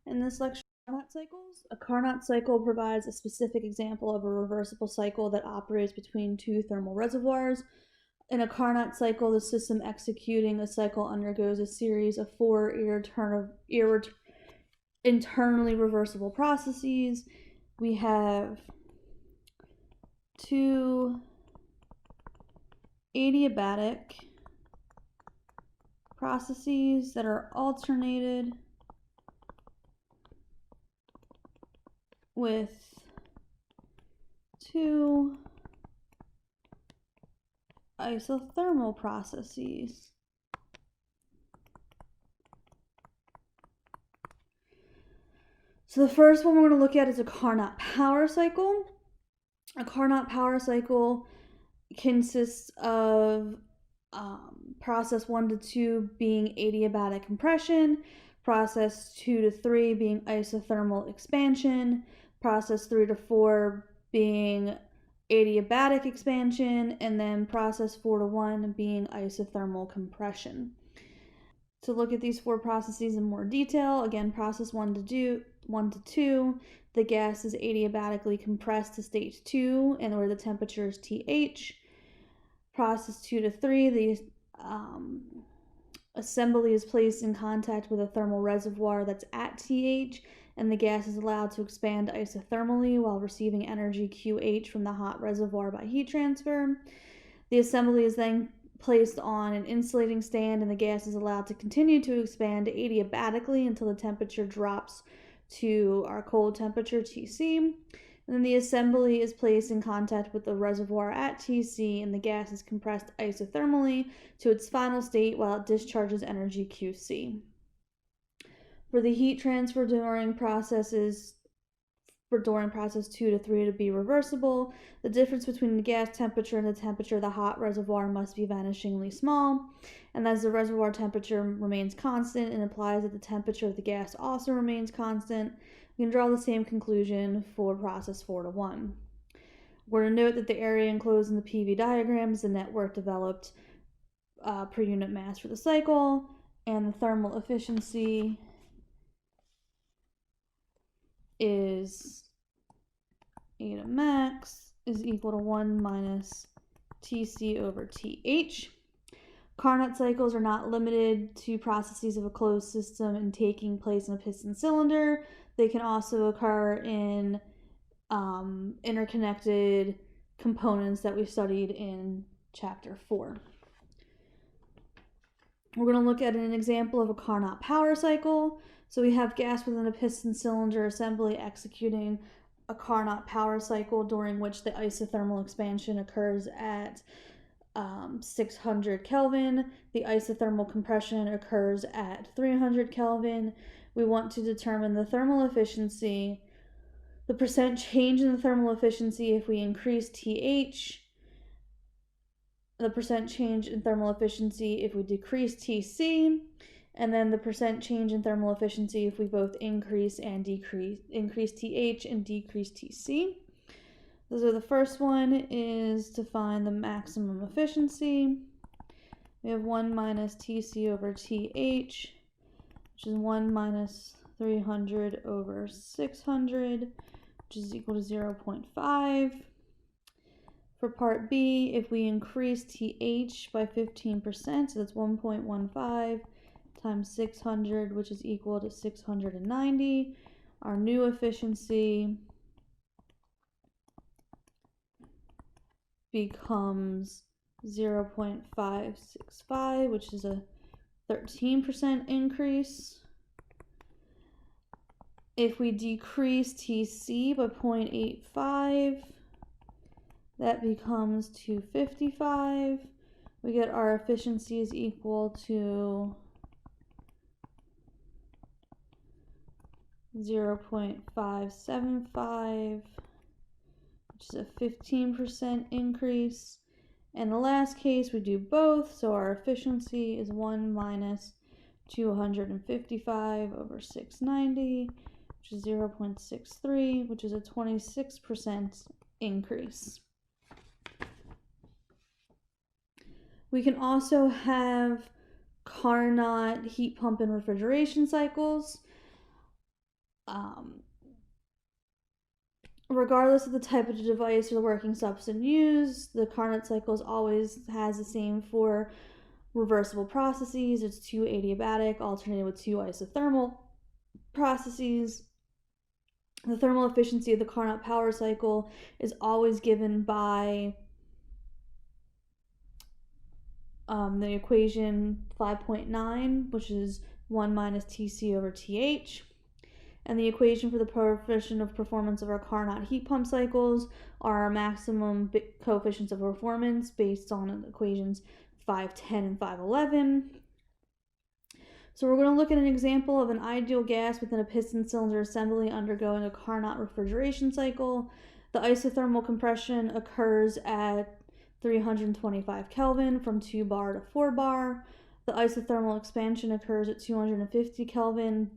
In this lecture, Carnot cycles. A Carnot cycle provides a specific example of a reversible cycle that operates between two thermal reservoirs. In a Carnot cycle, the system executing a cycle undergoes a series of four internally reversible processes. We have two adiabatic processes that are alternated with two isothermal processes. So the first one we're going to look at is a Carnot power cycle. A Carnot power cycle consists of process 1 to 2 being adiabatic compression, process 2 to 3 being isothermal expansion, process 3 to 4 being adiabatic expansion, and then process 4 to 1 being isothermal compression. To look at these four processes in more detail, again, process 1 to 2, the gas is adiabatically compressed to state 2, and where the temperature is TH. Process 2 to 3, the assembly is placed in contact with a thermal reservoir that's at TH, and the gas is allowed to expand isothermally while receiving energy QH from the hot reservoir by heat transfer. The assembly is then placed on an insulating stand, and the gas is allowed to continue to expand adiabatically until the temperature drops to our cold temperature, TC. And then the assembly is placed in contact with the reservoir at TC, and the gas is compressed isothermally to its final state while it discharges energy QC. For the heat transfer during process 2 to 3 to be reversible, the difference between the gas temperature and the temperature of the hot reservoir must be vanishingly small, and as the reservoir temperature remains constant, it implies that the temperature of the gas also remains constant. We can draw the same conclusion for process 4 to 1. We're going to note that the area enclosed in the PV diagram is the net work developed per unit mass for the cycle, and the thermal efficiency is eta max is equal to 1 minus TC over TH. Carnot cycles are not limited to processes of a closed system and taking place in a piston cylinder. They can also occur in interconnected components that we studied in chapter 4. We're going to look at an example of a Carnot power cycle. So we have gas within a piston cylinder assembly executing a Carnot power cycle during which the isothermal expansion occurs at 600 Kelvin. The isothermal compression occurs at 300 Kelvin. We want to determine the thermal efficiency, the percent change in the thermal efficiency if we increase TH, the percent change in thermal efficiency if we decrease TC, and then the percent change in thermal efficiency if we both increase TH and decrease TC. So the first one is to find the maximum efficiency. We have 1 minus TC over TH, which is 1 minus 300 over 600, which is equal to 0.5. For part B, if we increase TH by 15%, so that's 1.15 times 600, which is equal to 690, our new efficiency becomes 0.565, which is a 13% increase. If we decrease TC by 0.85, that becomes 255. We get our efficiency is equal to 0.575, which is a 15% increase. In the last case, we do both, so our efficiency is 1 minus 255 over 690, which is 0.63, which is a 26% increase. We can also have Carnot heat pump and refrigeration cycles. Regardless of the type of device or the working substance used, the Carnot cycle always has the same four reversible processes. It's 2 adiabatic alternated with 2 isothermal processes. The thermal efficiency of the Carnot power cycle is always given by the equation 5.9, which is 1 minus Tc over Th. And the equation for the coefficient of performance of our Carnot heat pump cycles are our maximum coefficients of performance based on equations 510 and 511. So we're going to look at an example of an ideal gas within a piston cylinder assembly undergoing a Carnot refrigeration cycle. The isothermal compression occurs at 325 Kelvin from 2 bar to 4 bar. The isothermal expansion occurs at 250 Kelvin.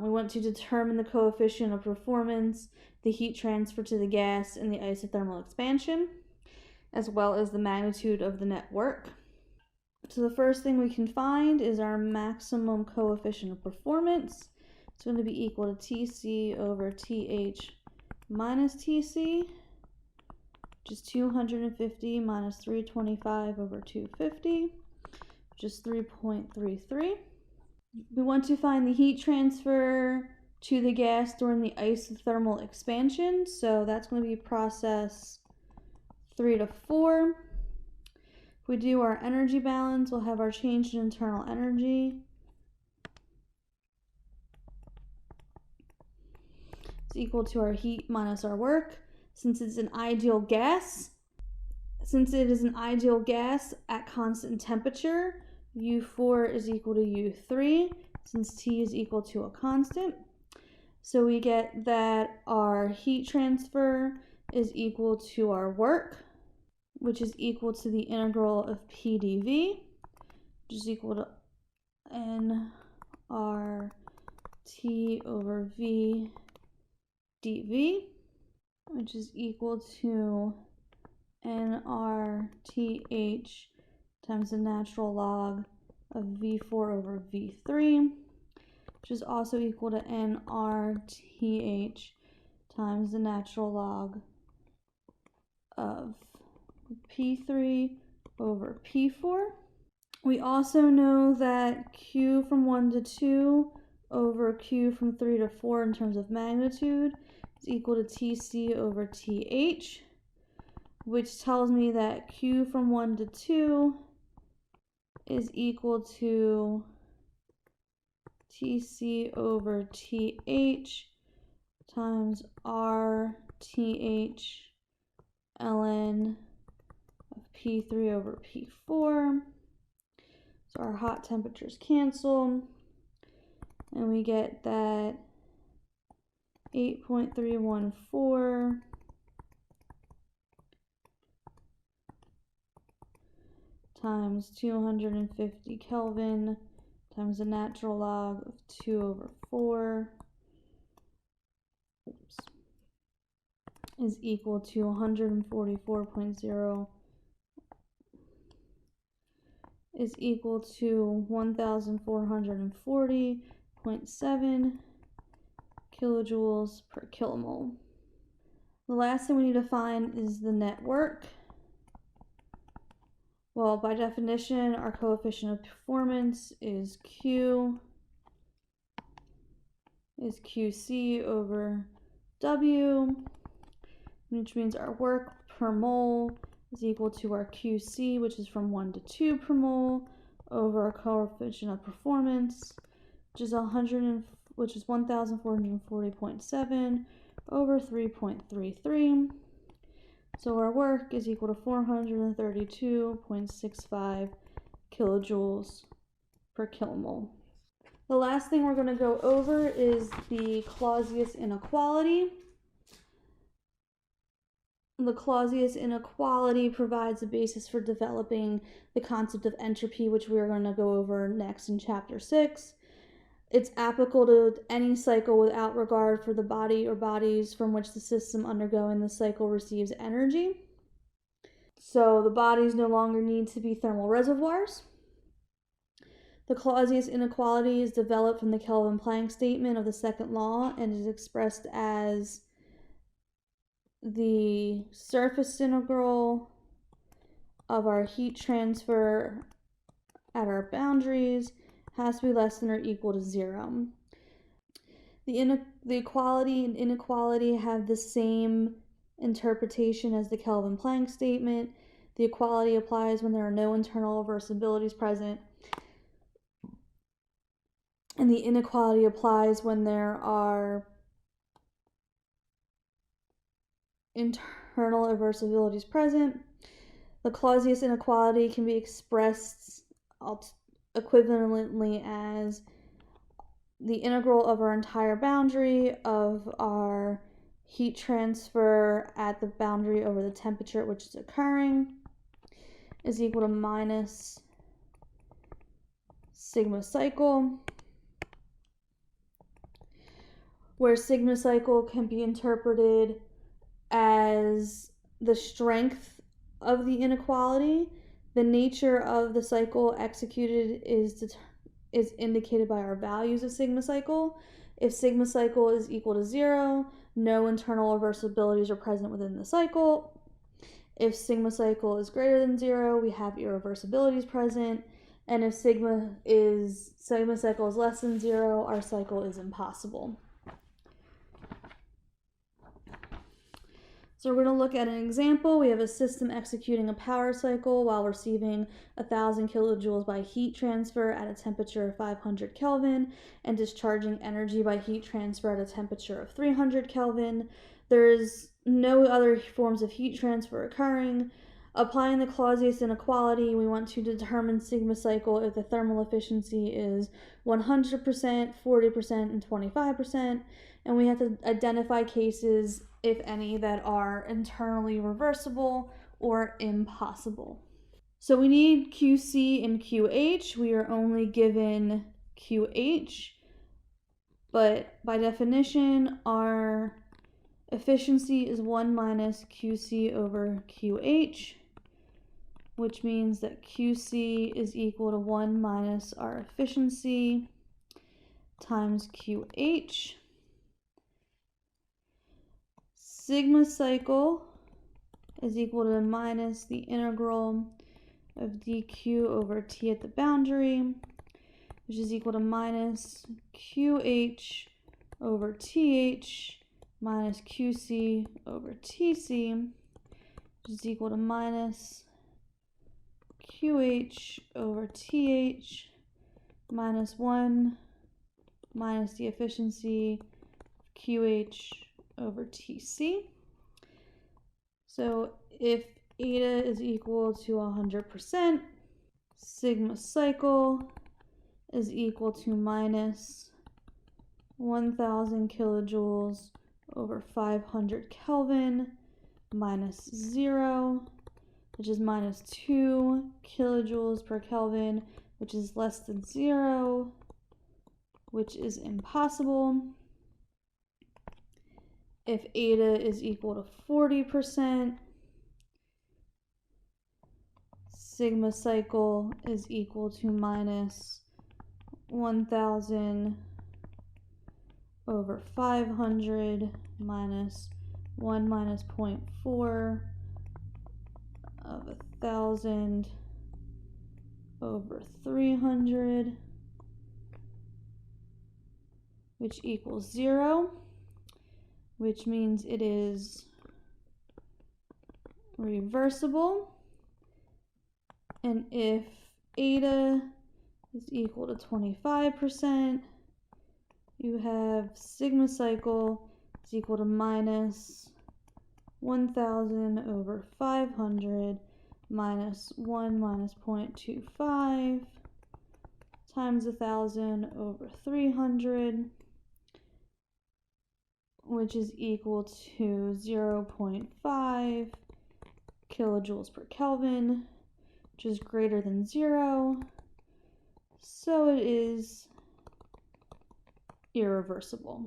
We want to determine the coefficient of performance, the heat transfer to the gas, and the isothermal expansion, as well as the magnitude of the net work. So the first thing we can find is our maximum coefficient of performance. It's going to be equal to Tc over Th minus Tc, which is 250 minus 325 over 250, which is 3.33. We want to find the heat transfer to the gas during the isothermal expansion. So that's going to be process 3 to 4. If we do our energy balance, we'll have our change in internal energy. It's equal to our heat minus our work. Since it's an ideal gas, at constant temperature, U4 is equal to U3, since T is equal to a constant. So we get that our heat transfer is equal to our work, which is equal to the integral of PdV, which is equal to nRT over V dV, which is equal to nRTH times the natural log of V4 over V3, which is also equal to nRTH times the natural log of P3 over P4. We also know that Q from 1 to 2 over Q from 3 to 4 in terms of magnitude is equal to Tc over Th, which tells me that Q from 1 to 2 is equal to Tc over Th times RTH ln of P3 over P4. So our hot temperatures cancel, and we get that 8.314 times 250 Kelvin times the natural log of 2 over 4 is equal to 144.0 is equal to 1440.7 kilojoules per kilomole. The last thing we need to find is the net work. Well, by definition, our coefficient of performance is Q is QC over W, which means our work per mole is equal to our QC, which is from 1 to 2 per mole, over our coefficient of performance, which is 1440.7 over 3.33. So our work is equal to 432.65 kilojoules per kilomole. The last thing we're going to go over is the Clausius inequality. The Clausius inequality provides a basis for developing the concept of entropy, which we're going to go over next in Chapter 6. It's applicable to any cycle without regard for the body or bodies from which the system undergoing the cycle receives energy. So the bodies no longer need to be thermal reservoirs. The Clausius inequality is developed from the Kelvin-Planck statement of the second law and is expressed as the surface integral of our heat transfer at our boundaries has to be less than or equal to 0. The equality and inequality have the same interpretation as the Kelvin-Planck statement. The equality applies when there are no internal reversibilities present, and the inequality applies when there are internal reversibilities present. The Clausius inequality can be expressed equivalently as the integral of our entire boundary of our heat transfer at the boundary over the temperature at which it's occurring is equal to minus sigma cycle, where sigma cycle can be interpreted as the strength of the inequality. The nature of the cycle executed is indicated by our values of sigma cycle. If sigma cycle is equal to 0, no internal reversibilities are present within the cycle. If sigma cycle is greater than 0, we have irreversibilities present. And if sigma cycle is less than 0, our cycle is impossible. So we're going to look at an example. We have a system executing a power cycle while receiving 1,000 kilojoules by heat transfer at a temperature of 500 Kelvin and discharging energy by heat transfer at a temperature of 300 Kelvin. There is no other forms of heat transfer occurring. Applying the Clausius inequality, we want to determine sigma cycle if the thermal efficiency is 100%, 40%, and 25%. And we have to identify cases, if any, that are internally reversible or impossible. So we need QC and QH. We are only given QH, but by definition, our efficiency is 1 minus QC over QH, which means that QC is equal to 1 minus our efficiency times QH. Sigma cycle is equal to minus the integral of dq over t at the boundary, which is equal to minus QH over TH minus QC over TC, which is equal to minus QH over TH minus 1 minus the efficiency of QH over TC. So if eta is equal to 100%, sigma cycle is equal to minus 1,000 kilojoules over 500 Kelvin minus 0, which is minus 2 kilojoules per Kelvin, which is less than 0, which is impossible. If eta is equal to 40%, sigma cycle is equal to minus 1,000 over 500 minus 1 minus 0.4 of 1,000 over 300, which equals 0, which means it is reversible. And if eta is equal to 25%, you have sigma cycle is equal to minus 1,000 over 500 minus 1 minus 0.25 times 1,000 over 300, which is equal to 0.5 kilojoules per Kelvin, which is greater than 0. So it is irreversible.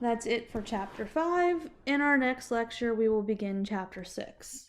That's it for chapter 5. In our next lecture, we will begin chapter 6.